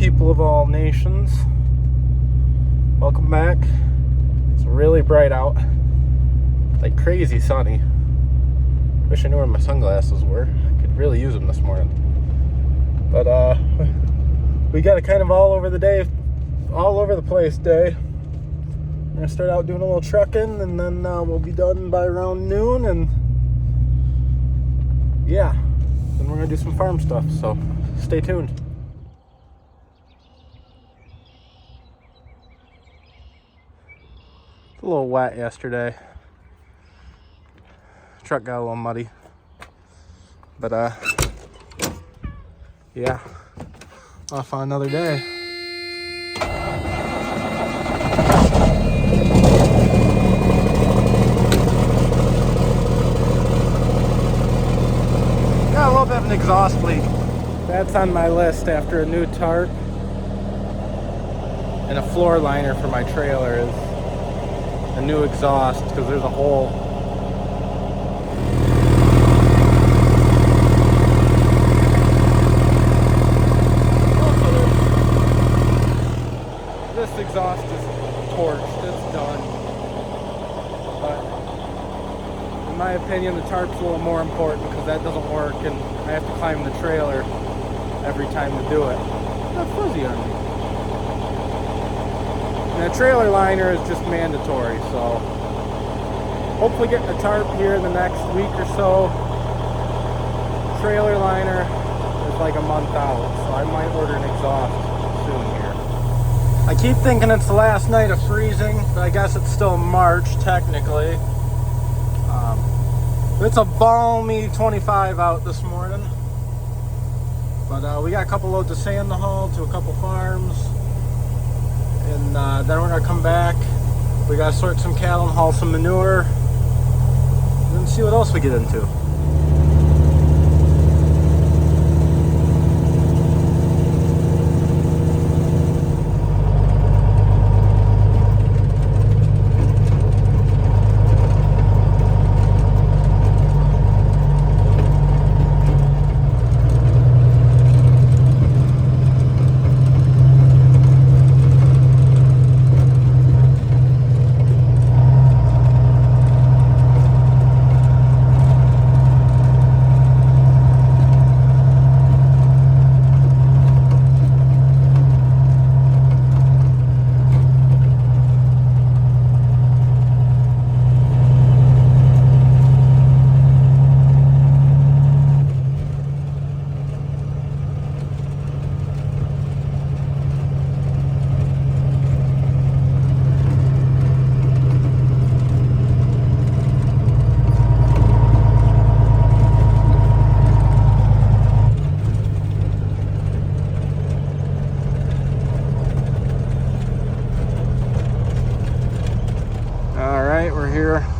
people of all nations. Welcome back. It's really bright out. Like crazy sunny. Wish I knew where my sunglasses were. I could really use them this morning. But we got a kind of all over the place day. We're gonna start out doing a little trucking, and then we'll be done by around noon, and yeah, then we're gonna do some farm stuff, so stay tuned. It's a little wet yesterday. Truck got a little muddy, but yeah, off on another day. Got a little bit of an exhaust leak. That's on my list after a new tarp and a floor liner for my trailer is a new exhaust, because there's a hole. This exhaust is torched, it's done. But in my opinion, the tarp's a little more important, because that doesn't work and I have to climb the trailer every time to do it. That's fuzzy on me. And a trailer liner is just mandatory, so hopefully getting a tarp here in the next week or so. Trailer liner is like a month out, so I might order an exhaust soon here. I keep thinking it's the last night of freezing, but I guess it's still March technically. It's a balmy 25 out this morning. But we got a couple loads of sand to haul to a couple farms. And then we're going to come back. We got to sort some cattle and haul some manure. And then see what else we get into.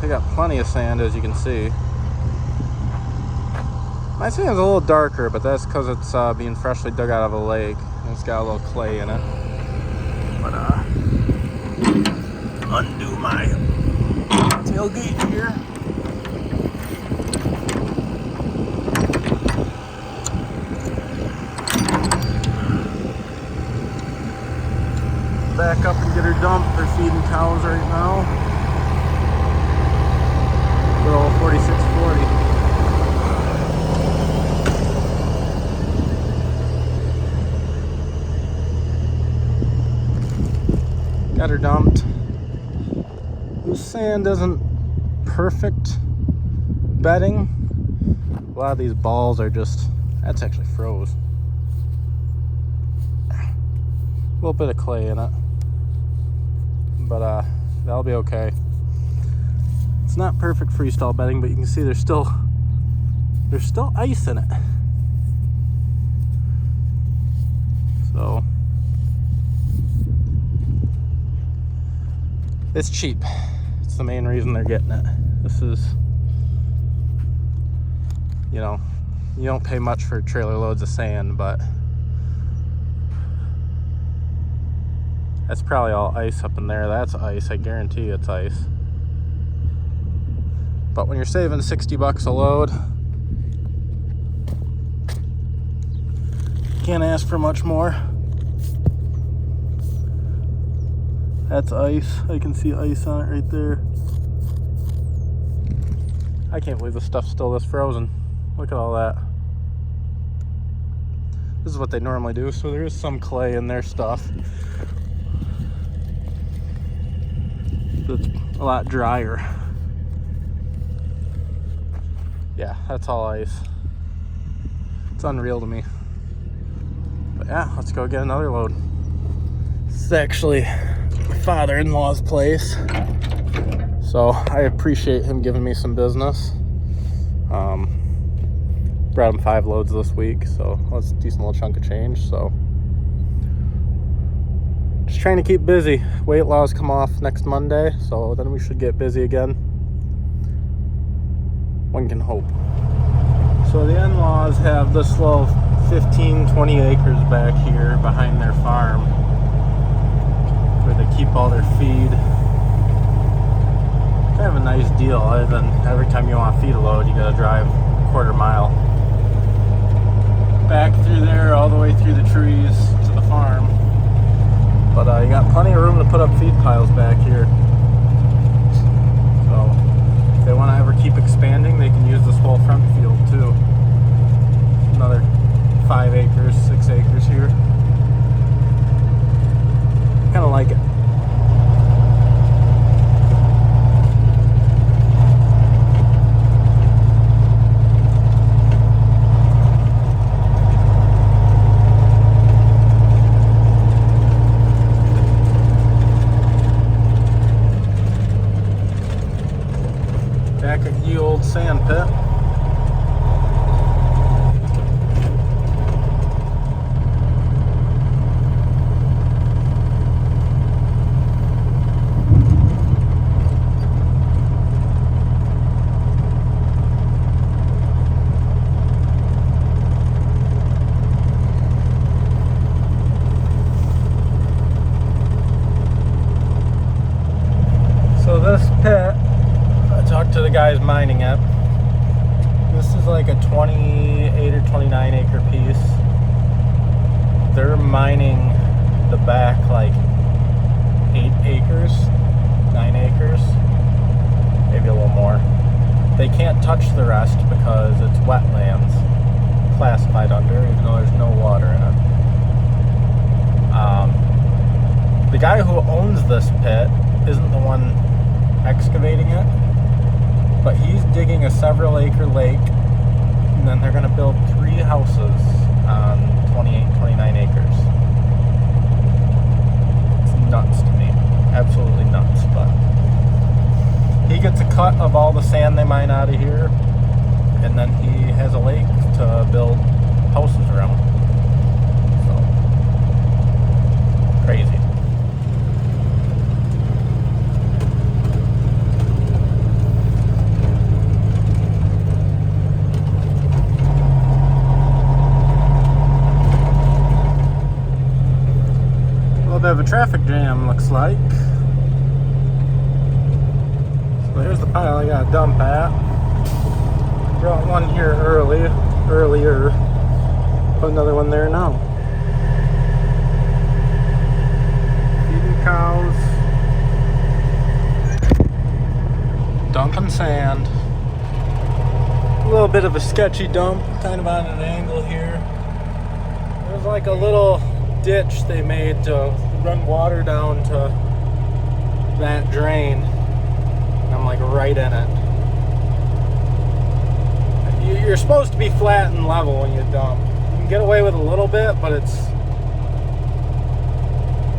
They got plenty of sand, as you can see. My sand's a little darker, but that's because it's being freshly dug out of a lake. It's got a little clay in it. But undo my tailgate here. Back up and get her dumped. They're feeding cows right now. Good old 4640. Got her dumped. This sand isn't perfect bedding. A lot of these balls are just, that's actually froze. A little bit of clay in it. But that'll be okay. It's not perfect freestyle bedding, but you can see there's still ice in it. So it's cheap. It's the main reason they're getting it. This is, you know, you don't pay much for trailer loads of sand, but that's probably all ice up in there. That's ice. I guarantee you it's ice. But when you're saving $60 a load, can't ask for much more. That's ice. I can see ice on it right there. I can't believe this stuff's still this frozen. Look at all that. This is what they normally do, so there is some clay in their stuff. It's a lot drier. Yeah, that's all ice. It's unreal to me. But yeah, let's go get another load. This is actually my father-in-law's place, so I appreciate him giving me some business. Brought him 5 loads this week, so that's a decent little chunk of change. So just trying to keep busy. Weight laws come off next Monday, so then we should get busy again. One can hope. So the in-laws have this little 15-20 acres back here behind their farm where they keep all their feed. Kind of a nice deal, other than every time you want to feed a load you gotta drive a quarter mile back through there all the way through the trees to the farm. But you got plenty of room to put up feed piles back here. So if they want to ever keep expanding, they can use this whole front field too. Another 5 acres, 6 acres here. Kind of like it. Back at the old sand pit. So this pit, I talked to the guys mining it. This is like a 28 or 29 acre piece. They're mining the back like 8 acres, 9 acres, maybe a little more. They can't touch the rest because it's wetlands, classified under, even though there's no water in it. The guy who owns this pit isn't the one excavating it, but he's digging a several acre lake, and then they're going to build 3 houses on 29 acres. It's nuts to me, absolutely nuts. But he gets a cut of all the sand they mine out of here, and then he has a lake to build houses around. So crazy. Bit of a traffic jam, looks like. So there's the pile I gotta dump at. Brought one here earlier. Put another one there now. Feeding cows. Dumping sand. A little bit of a sketchy dump, kind of on an angle here. There's like a little ditch they made to run water down to that drain, and I'm like right in it. You're supposed to be flat and level when you dump. You can get away with a little bit, but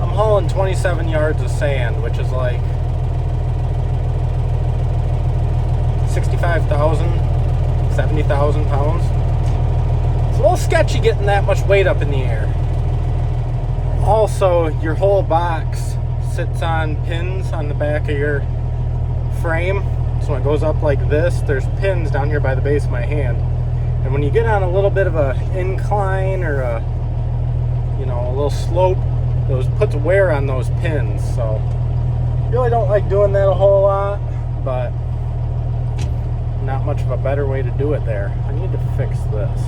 I'm hauling 27 yards of sand, which is like 65,000, 70,000 pounds. It's a little sketchy getting that much weight up in the air. Also, your whole box sits on pins on the back of your frame. So when it goes up like this, there's pins down here by the base of my hand. And when you get on a little bit of an incline or a little slope, those puts wear on those pins. So really don't like doing that a whole lot, but not much of a better way to do it there. I need to fix this.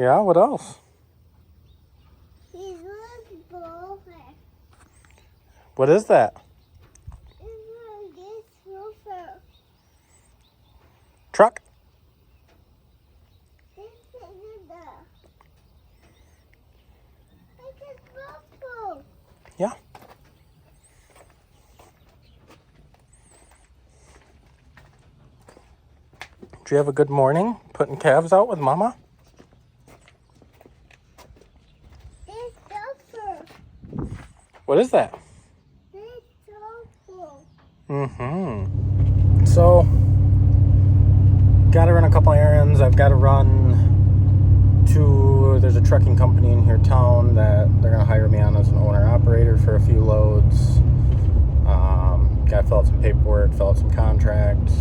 Yeah, what else? He's looking over. What is that? Truck? Yeah. Did you have a good morning putting calves out with Mama? What is that? Mm-hmm. So, gotta run a couple errands. I've got to run to, there's a trucking company in here town that they're going to hire me on as an owner-operator for a few loads. Got to fill out some paperwork, fill out some contracts,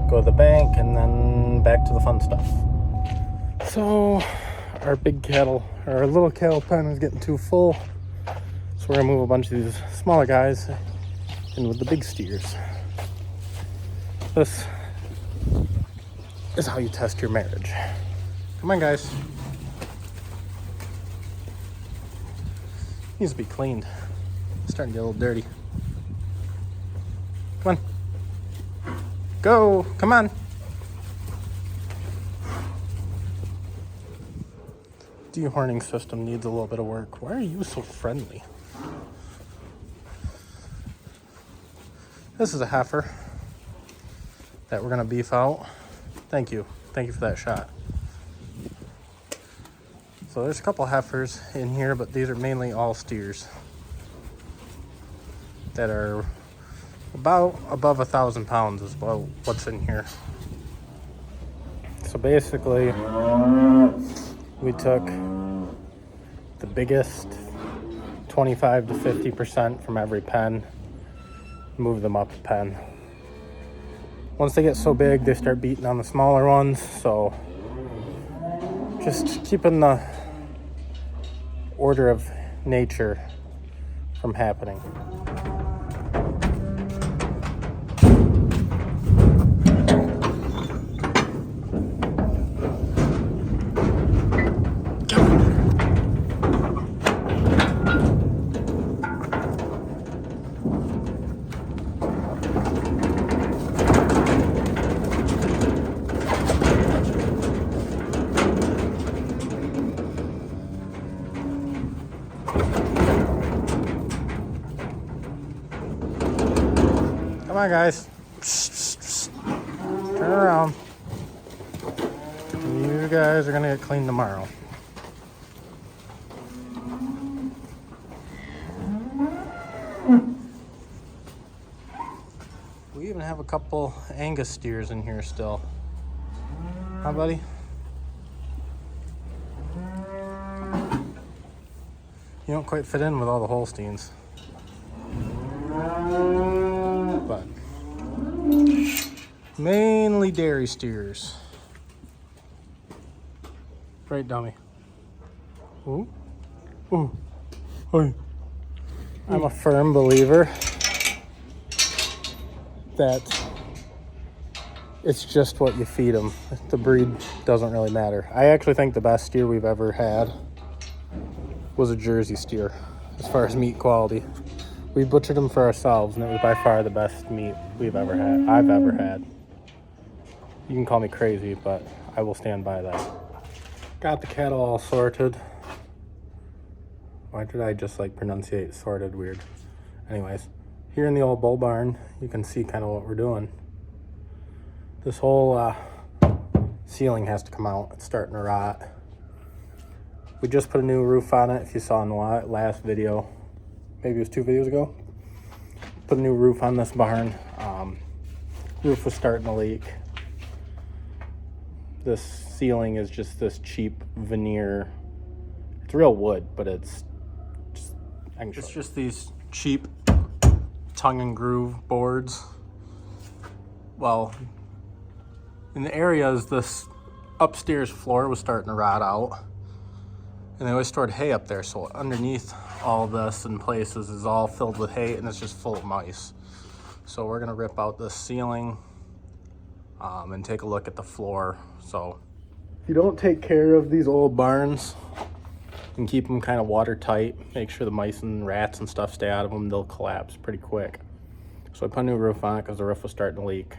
go to the bank, and then back to the fun stuff. So, our big cattle, our little cattle pen is getting too full. So we're going to move a bunch of these smaller guys in with the big steers. This is how you test your marriage. Come on, guys. Needs to be cleaned. It's starting to get a little dirty. Come on. Go. Come on. Dehorning system needs a little bit of work. Why are you so friendly? This is a heifer that we're going to beef out. Thank you. Thank you for that shot. So there's a couple heifers in here, but these are mainly all steers that are about above 1,000 pounds is about what's in here. So basically, we took the biggest 25 to 50% from every pen, move them up a pen. Once they get so big, they start beating on the smaller ones. So just keeping the order of nature from happening. Come on, guys. Turn around. You guys are gonna get cleaned tomorrow. We even have a couple Angus steers in here still. Huh, buddy? You don't quite fit in with all the Holsteins. But mainly dairy steers. Right, dummy. Ooh. Ooh. Hey. I'm a firm believer that it's just what you feed them. The breed doesn't really matter. I actually think the best steer we've ever had was a Jersey steer as far as meat quality. We butchered them for ourselves, and it was by far the best meat I've ever had. You can call me crazy, but I will stand by that. Got the cattle all sorted. Why did I just like pronunciate sorted weird? Anyways, here in the old bull barn, you can see kind of what we're doing. This whole ceiling has to come out. It's starting to rot. We just put a new roof on it. If you saw in the last video, maybe it was 2 videos ago, put a new roof on this barn. Roof was starting to leak. This ceiling is just this cheap veneer. It's real wood, but it's just these cheap tongue and groove boards. Well, in the areas, this upstairs floor was starting to rot out. And they always stored hay up there, so underneath all this in places is all filled with hay, and it's just full of mice. So we're gonna rip out this ceiling and take a look at the floor. So If you don't take care of these old barns and keep them kind of watertight, make sure the mice and rats and stuff stay out of them, they'll collapse pretty quick. So I put a new roof on it because the roof was starting to leak.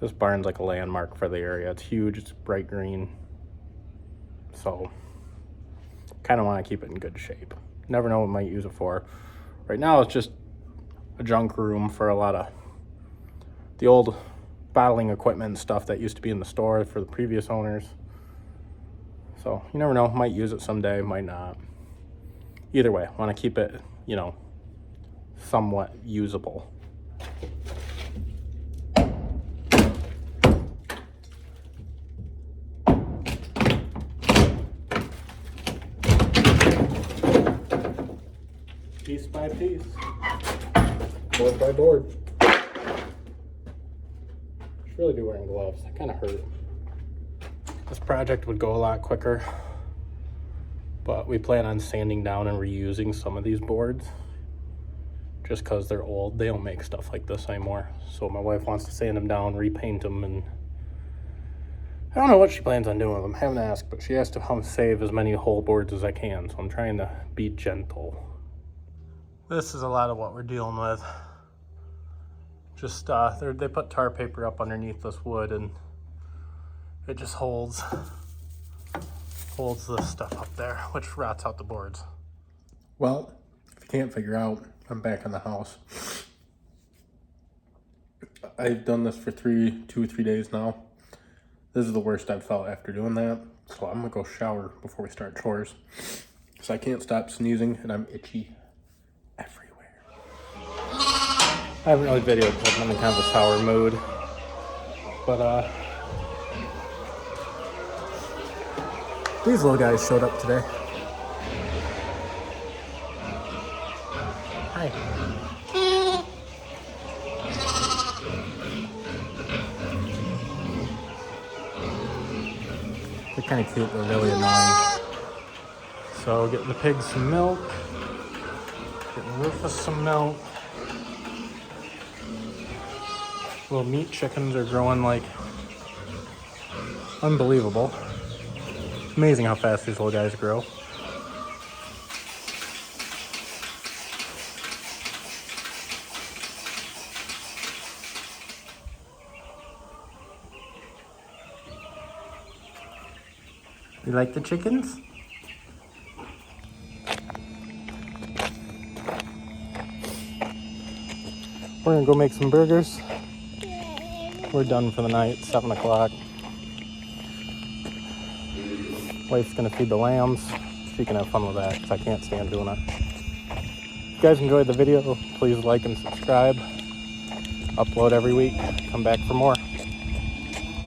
This barn's like a landmark for the area. It's huge, it's bright green. So kind of want to keep it in good shape. Never know what I might use it for. Right now it's just a junk room for a lot of the old bottling equipment and stuff that used to be in the store for the previous owners. So you never know, might use it someday, might not. Either way, I want to keep it, you know, somewhat usable. Piece by piece, board by board. Should really be wearing gloves. That kind of hurt. This project would go a lot quicker, but we plan on sanding down and reusing some of these boards just because they're old. They don't make stuff like this anymore. So my wife wants to sand them down, repaint them, and I don't know what she plans on doing with them. I haven't asked, but she has to save as many whole boards as I can, so I'm trying to be gentle. This is a lot of what we're dealing with. Just they put tar paper up underneath this wood, and it just holds this stuff up there, which rots out the boards. Well, if you can't figure out, I'm back in the house. I've done this for 2 or 3 days now. This is the worst I've felt after doing that. So I'm gonna go shower before we start chores. So I can't stop sneezing and I'm itchy everywhere. I haven't really videoed because I'm in kind of a sour mood. But these little guys showed up today. Hi. They're kind of cute, they're really annoying. So getting the pigs some milk, getting Rufus some milk. Little meat chickens are growing like unbelievable. It's amazing how fast these little guys grow. You like the chickens? We're gonna go make some burgers. We're done for the night, 7 o'clock. Wife's gonna feed the lambs. She can have fun with that because I can't stand doing it. If you guys enjoyed the video, please like and subscribe. Upload every week. Come back for more.